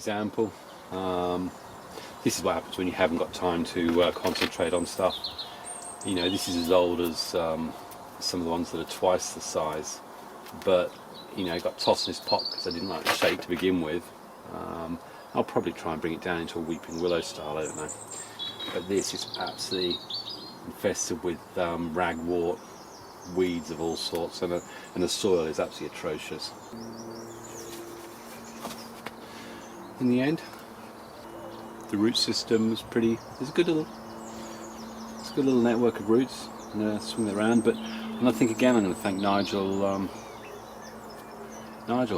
example. This is what happens when you haven't got time to concentrate on stuff. You know, this is as old as some of the ones that are twice the size, but you know, I got tossed in this pot because I didn't like the shape to begin with. I'll probably try and bring it down into a weeping willow style, I don't know. But this is absolutely infested with ragwort, weeds of all sorts, and the soil is absolutely atrocious. In the end, the root system is pretty. There's a good little network of roots, and swing it around. And I think again I'm going to thank Nigel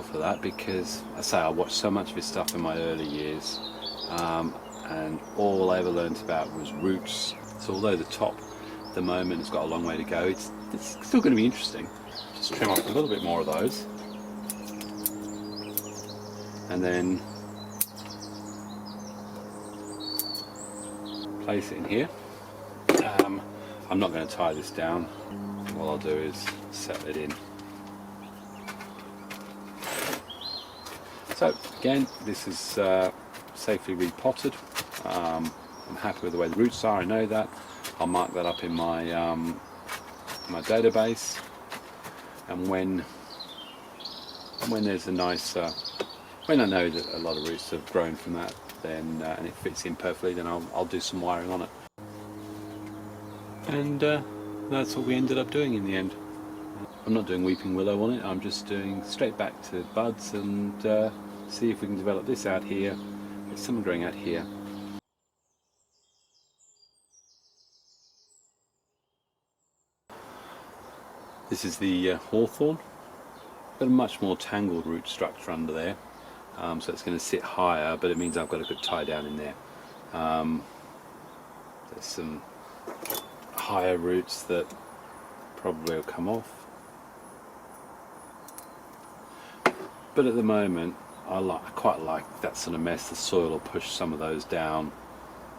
for that, because I say I watched so much of his stuff in my early years, and all I ever learnt about was roots. So although the top at the moment has got a long way to go, it's still going to be interesting. Just trim off a little bit more of those, and then place it in here. I'm not going to tie this down. What I'll do is settle it in. So again, this is safely repotted. I'm happy with the way the roots are, I know that. I'll mark that up in my my database, and when there's a nice when I know that a lot of roots have grown from that, then and it fits in perfectly, then I'll do some wiring on it. And that's what we ended up doing in the end. I'm not doing weeping willow on it, I'm just doing straight back to buds and see if we can develop this out here. There's some growing out here. This is the hawthorn. Got a much more tangled root structure under there, so it's going to sit higher, but it means I've got a good tie down in there. There's some higher roots that probably will come off, but at the moment I quite like that sort of mess. The soil will push some of those down,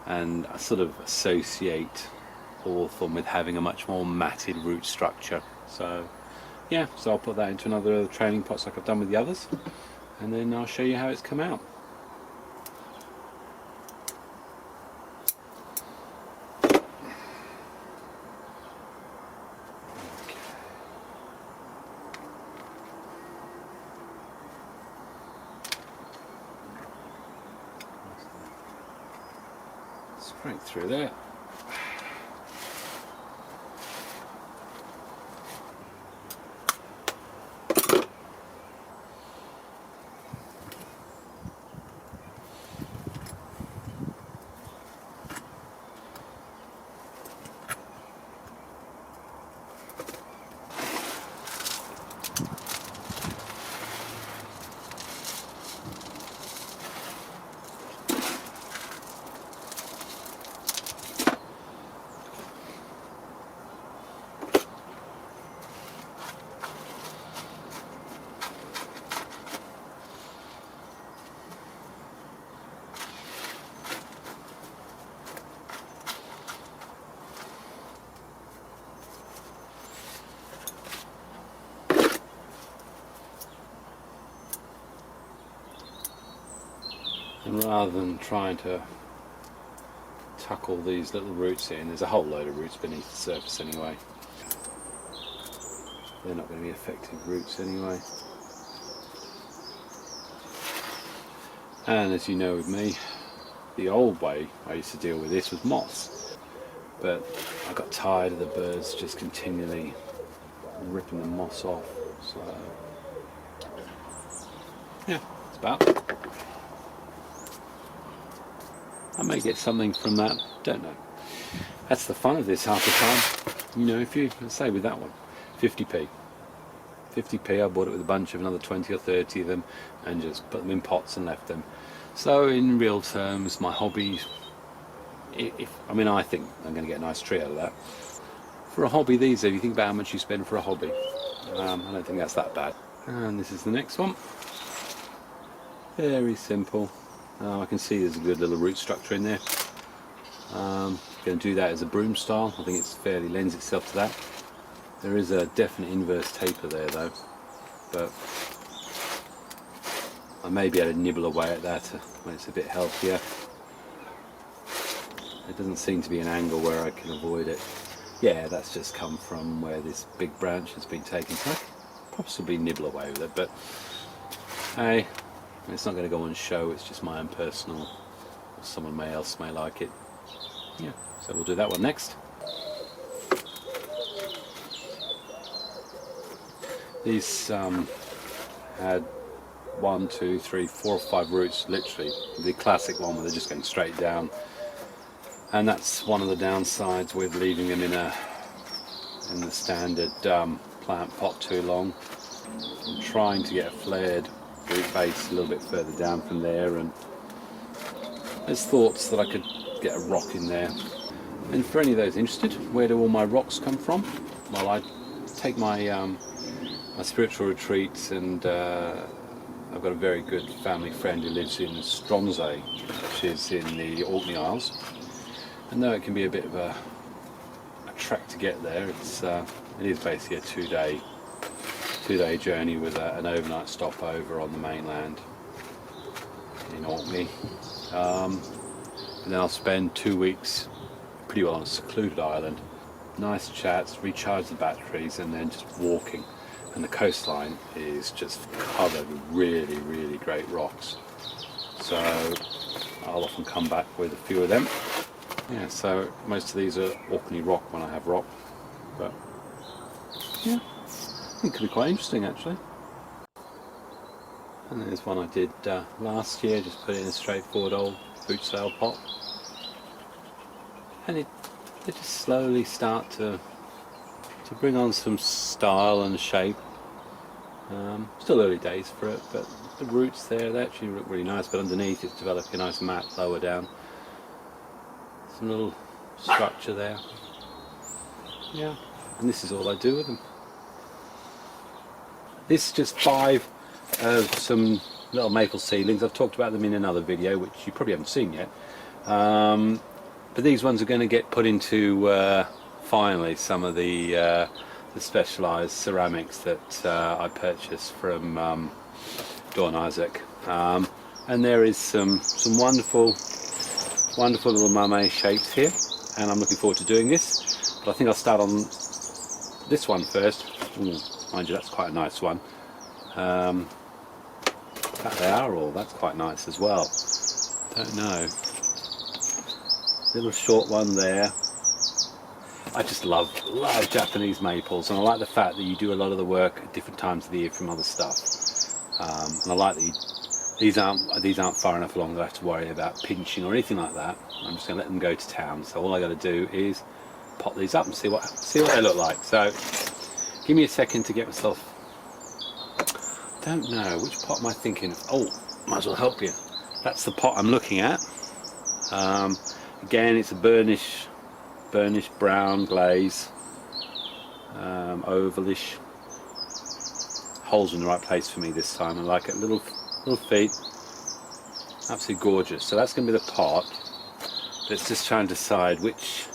and I sort of associate hawthorn with having a much more matted root structure. So yeah, so I'll put that into another training pots like I've done with the others, and then I'll show you how it's come out. Straight through there. And rather than trying to tuck all these little roots in, there's a whole load of roots beneath the surface anyway. They're not going to be effective roots anyway. And as you know with me, the old way I used to deal with this was moss. But I got tired of the birds just continually ripping the moss off. So yeah, that's about it. I may get something from that, don't know. That's the fun of this half the time. You know, if you, let's say with that one, 50p. 50p, I bought it with a bunch of another 20 or 30 of them and just put them in pots and left them. So in real terms, my hobby, I mean, I think I'm going to get a nice tree out of that. For a hobby these days, if you think about how much you spend for a hobby, I don't think that's that bad. And this is the next one. Very simple. I can see there's a good little root structure in there. Going to do that as a broom style. I think it fairly lends itself to that. There is a definite inverse taper there though, but I may be able to nibble away at that when it's a bit healthier. It doesn't seem to be an angle where I can avoid it. Yeah, that's just come from where this big branch has been taken, so I could possibly nibble away with it, but hey, it's not going to go on show, it's just my own personal, or someone else may like it. Yeah, so we'll do that one next. These had 1, 2, 3, 4 or 5 roots, literally the classic one where they're just going straight down, and that's one of the downsides with leaving them in the standard plant pot too long. I'm trying to get a flared root base a little bit further down from there, and there's thoughts that I could get a rock in there. And for any of those interested, where do all my rocks come from? Well, I take my my spiritual retreats, and I've got a very good family friend who lives in Stronsay, which is in the Orkney Isles. And though it can be a bit of a trek to get there, it is basically a two-day journey with an overnight stopover on the mainland in Orkney. And then I'll spend 2 weeks pretty well on a secluded island, nice chats, recharge the batteries, and then just walking. And the coastline is just covered with really, really great rocks. So I'll often come back with a few of them. Yeah, so most of these are Orkney rock when I have rock, but yeah, I think it could be quite interesting actually. And there's one I did last year, just put it in a straightforward old boot sale pot, and they just slowly start to bring on some style and shape. Still early days for it, but the roots there, they actually look really nice, but underneath it's developing a nice mat lower down. Some little structure there. Yeah, and this is all I do with them. This is just 5 of some little maple seedlings. I've talked about them in another video, which you probably haven't seen yet. But these ones are going to get put into finally some of the specialised ceramics that I purchased from Dawn Isaac. And there is some wonderful little Mame shapes here, and I'm looking forward to doing this. But I think I'll start on this one first. Ooh, mind you, that's quite a nice one. That they are all, that's quite nice as well. Don't know. Little short one there. I just love Japanese maples, and I like the fact that you do a lot of the work at different times of the year from other stuff. And I like that these aren't far enough along that I have to worry about pinching or anything like that. I'm just going to let them go to town. So all I got to do is pop these up and see what they look like. So give me a second to get myself. Don't know which pot am I thinking of. Oh, might as well help you. That's the pot I'm looking at. Again, it's a burnished brown glaze, ovalish. Holes in the right place for me this time. I like it. Little feet, absolutely gorgeous. So that's going to be the pot. Let's just try and decide which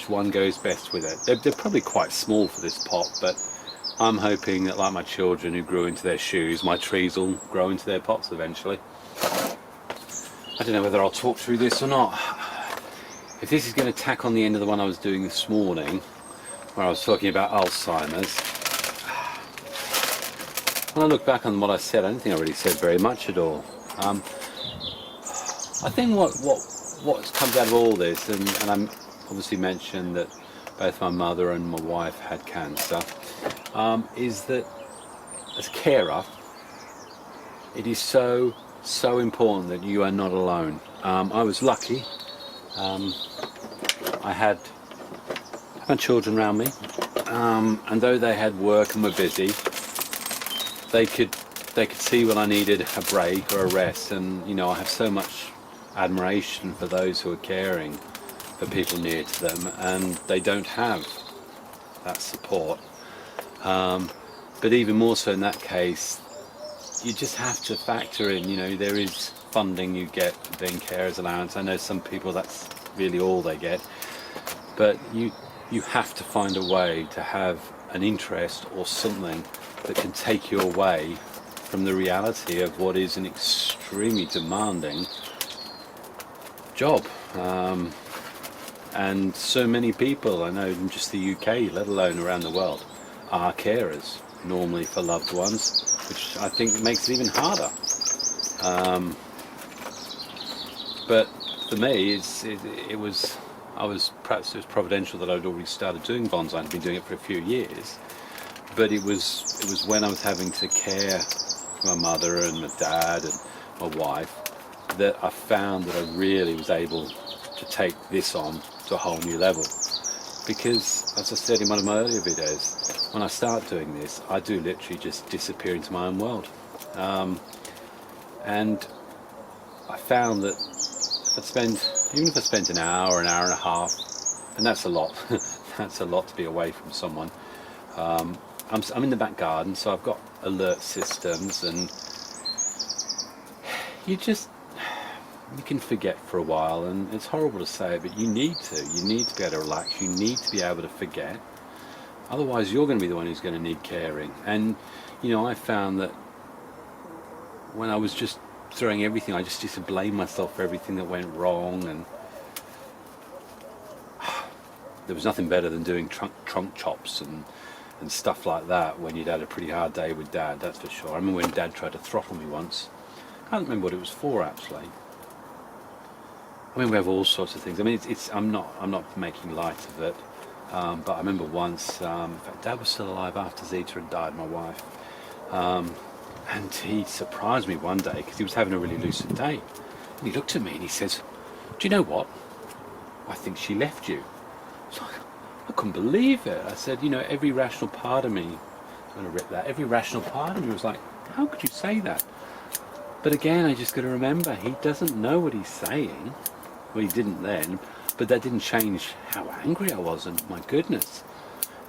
one goes best with it. They're probably quite small for this pot, but I'm hoping that, like my children who grew into their shoes, my trees will grow into their pots eventually. I don't know whether I'll talk through this or not. If this is going to tack on the end of the one I was doing this morning, where I was talking about Alzheimer's, when I look back on what I said, I don't think I really said very much at all. I think what comes out of all this, and I'm obviously mentioned that both my mother and my wife had cancer, is that as a carer, it is so important that you are not alone. I was lucky. I had my children around me, and though they had work and were busy, they could see when I needed a break or a rest. And you know, I have so much admiration for those who are caring for people near to them, and they don't have that support. But even more so in that case, you just have to factor in, you know, there is funding you get for being carers allowance. I know some people that's really all they get, but you have to find a way to have an interest or something that can take you away from the reality of what is an extremely demanding job. And so many people, I know in just the UK, let alone around the world, are carers, normally for loved ones, which I think makes it even harder. But for me, perhaps it was providential that I'd already started doing bonsai. I'd been doing it for a few years, but it was when I was having to care for my mother and my dad and my wife that I found that I really was able to take this on to a whole new level. Because, as I said in one of my earlier videos, when I start doing this, I do literally just disappear into my own world. And I found that even if I spent an hour and a half, and that's a lot, that's a lot to be away from someone. I'm in the back garden, so I've got alert systems, and you can forget for a while, and it's horrible to say, but you need to be able to relax, you need to be able to forget, otherwise you're going to be the one who's going to need caring. And I found that when I was just throwing everything, I just used to blame myself for everything that went wrong, and there was nothing better than doing trunk chops and stuff like that when you'd had a pretty hard day with Dad, that's for sure. I remember when Dad tried to throttle me once. I can't remember what it was for, actually. I mean, we have all sorts of things. I mean, I'm not making light of it, but I remember once, in fact, Dad was still alive after Zita had died, my wife, and he surprised me one day because he was having a really lucid day. And he looked at me and he says, "Do you know what? I think she left you." So I couldn't believe it. I said, every rational part of me, I'm going to rip that, every rational part of me was like, how could you say that? But again, I just got to remember, he doesn't know what he's saying. Well, he didn't then, but that didn't change how angry I was, and my goodness.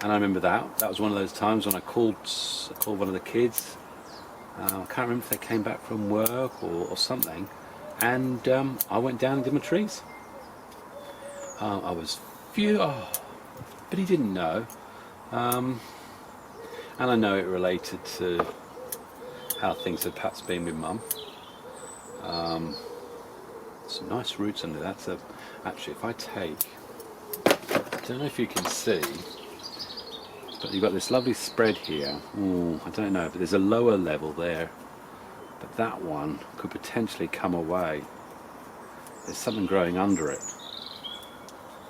And I remember that was one of those times when I called one of the kids. I can't remember if they came back from work or something, and I went down and did my trees. I was but he didn't know, and I know it related to how things had perhaps been with Mum. Some nice roots under that. So actually, if I don't know if you can see, but you've got this lovely spread here. I don't know, but there's a lower level there, but that one could potentially come away. There's something growing under it.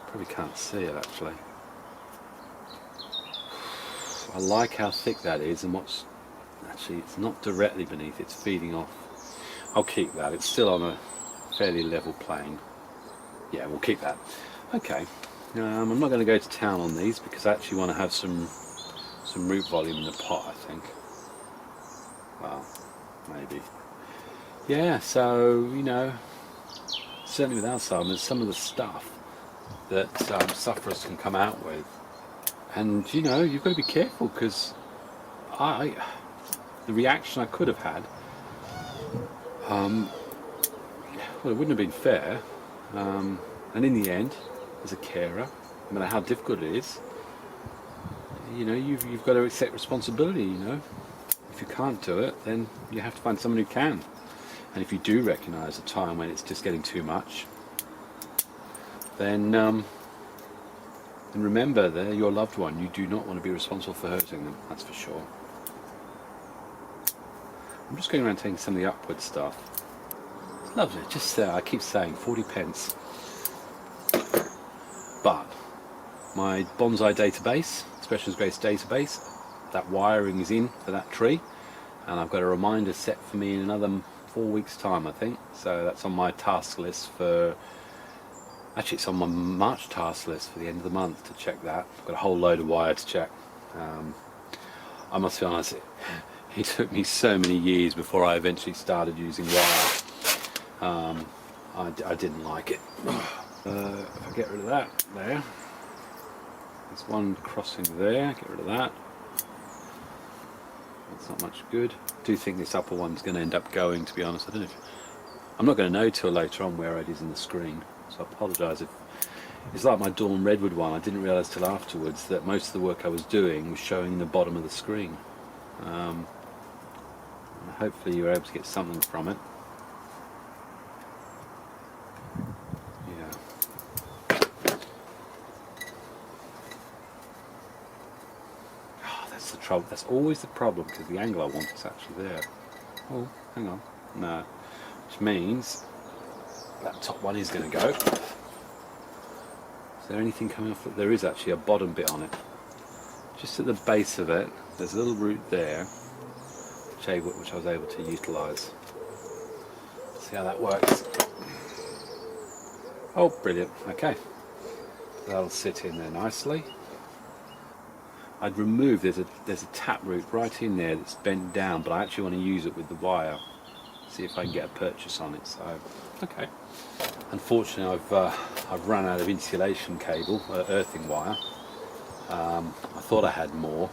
Probably can't see it, actually. I like how thick that is, and it's not directly beneath, it's feeding off. I'll keep that, it's still on a fairly level plane. Yeah, we'll keep that. Okay, I'm not going to go to town on these because I actually want to have some root volume in the pot, I think. Well, maybe. Yeah, so, certainly with Alzheimer's, some of the stuff that sufferers can come out with. And, you've got to be careful, because the reaction I could have had, well, it wouldn't have been fair. And in the end, as a carer, no matter how difficult it is, you've got to accept responsibility, If you can't do it, then you have to find someone who can. And if you do recognise a time when it's just getting too much, then remember, they're your loved one. You do not want to be responsible for hurting them, that's for sure. I'm just going around taking some of the upward stuff. It's lovely, just I keep saying 40 pence. But my bonsai database, Expressions Grace database, that wiring is in for that tree, and I've got a reminder set for me in another 4 weeks' time, I think. So that's on my task list for. Actually, it's on my March task list for the end of the month to check that. I've got a whole load of wire to check. I must be honest, it took me so many years before I eventually started using wire. I didn't like it. If I get rid of that there, there's one crossing there, get rid of that. That's not much good. I do think this upper one's going to end up going, to be honest. I don't know I'm not going to know till later on where it is in the screen. So I apologise if it's like my Dawn Redwood one. I didn't realise till afterwards that most of the work I was doing was showing the bottom of the screen. Hopefully you were able to get something from it. Yeah. Oh, that's the trouble. That's always the problem, because the angle I want is actually there. Oh, hang on. No. Which means that top one is going to go. Is there anything coming off? There is actually a bottom bit on it. Just at the base of it, there's a little root there, which I was able to utilise. See how that works. Oh, brilliant. Okay. That'll sit in there nicely. I'd remove, there's a tap root right in there that's bent down, but I actually want to use it with the wire. See if I can get a purchase on it. So, okay. Unfortunately, I've run out of insulation cable, earthing wire. I thought I had more,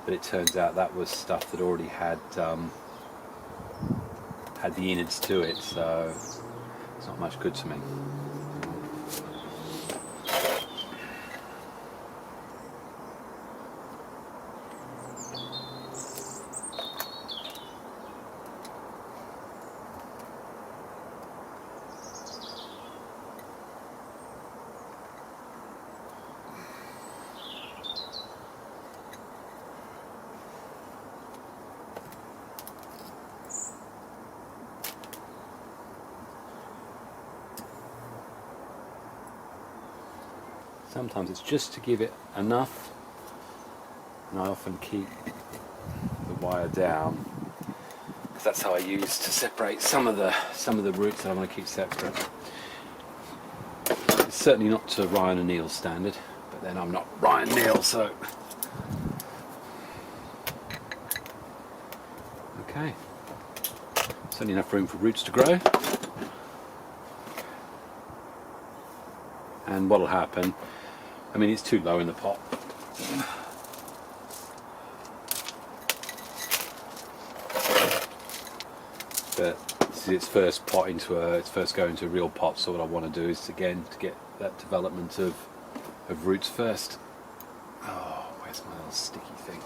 but it turns out that was stuff that already had the innards to it, so it's not much good to me. Sometimes it's just to give it enough, and I often keep the wire down because that's how I use to separate some of the roots that I want to keep separate. It's certainly not to Ryan and Neil's standard, but then I'm not Ryan Neil, so okay. Certainly enough room for roots to grow. And what'll happen, I mean, it's too low in the pot. But this is its first pot its first go into a real pot, so what I want to do is again to get that development of roots first. Oh, where's my little sticky thing?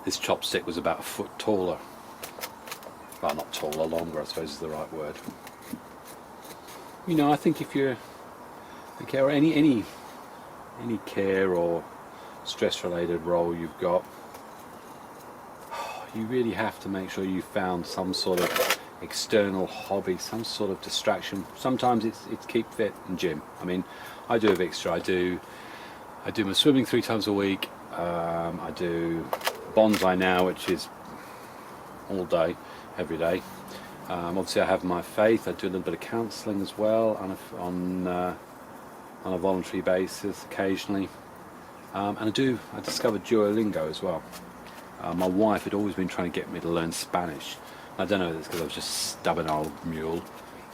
This chopstick was about a foot taller. Well, not taller, longer I suppose is the right word. You know, I think if you're any care or stress related role you've got, you really have to make sure you found some sort of external hobby, some sort of distraction. Sometimes it's keep fit and gym. I mean, I do a mixture. I do my swimming 3 times a week. I do bonsai now, which is all day, every day. Obviously I have my faith. I do a little bit of counselling as well on a voluntary basis occasionally, and I discovered Duolingo as well. My wife had always been trying to get me to learn Spanish. I don't know if it's because I was just a stubborn old mule,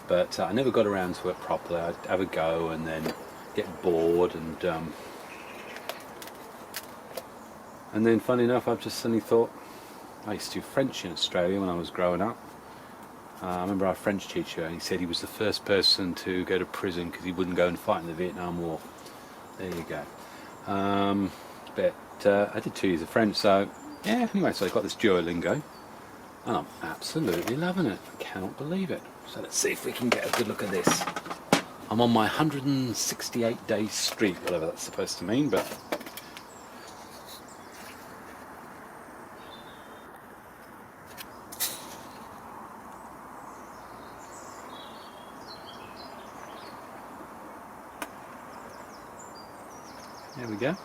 but I never got around to it properly. I'd have a go and then get bored, and then funny enough I've just suddenly thought, I used to do French in Australia when I was growing up. I remember our French teacher, and he said he was the first person to go to prison because he wouldn't go and fight in the Vietnam War. There you go. But I did 2 years of French, so yeah, anyway, so I got this Duolingo, and I'm absolutely loving it. I cannot believe it. So let's see if we can get a good look at this. I'm on my 168-day streak, whatever that's supposed to mean, but there we go.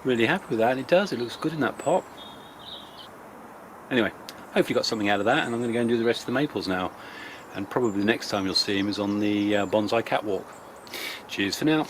Really happy with that, and it looks good in that pot. Anyway, hopefully you got something out of that, and I'm going to go and do the rest of the maples now. And probably the next time you'll see him is on the bonsai catwalk. Cheers for now.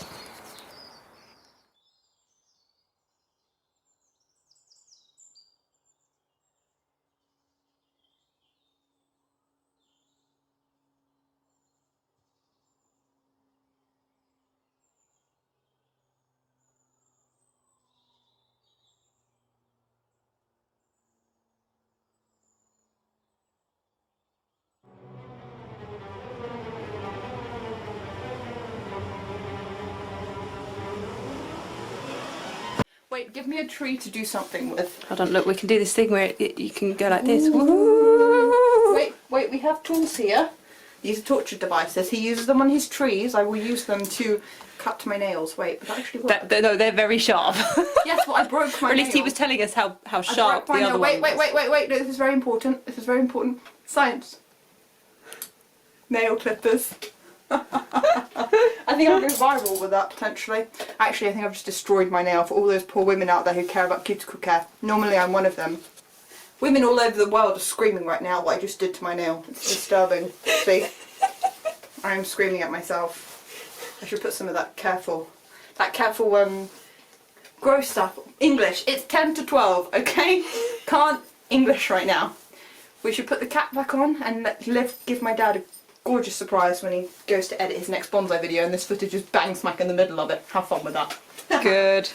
Wait, give me a tree to do something with. Hold on, look, we can do this thing where you can go like this. Woo. Wait, we have tools here. These are torture devices. He uses them on his trees. I will use them to cut my nails. Wait, but that actually works. No, they're very sharp. Yes, well, I broke my Or at least nail. he was telling us how sharp the other one was. Wait, no, this is very important. This is very important. Science. Nail clippers. I think I'll go viral with that, potentially. Actually, I think I've just destroyed my nail for all those poor women out there who care about cuticle care. Normally I'm one of them. Women all over the world are screaming right now what I just did to my nail. It's disturbing. See? I am screaming at myself. I should put some of that careful gross stuff. English. It's 10 to 12, okay? Can't English right now. We should put the cap back on and give my dad a gorgeous surprise when he goes to edit his next bonsai video and this footage is bang smack in the middle of it. Have fun with that. Good.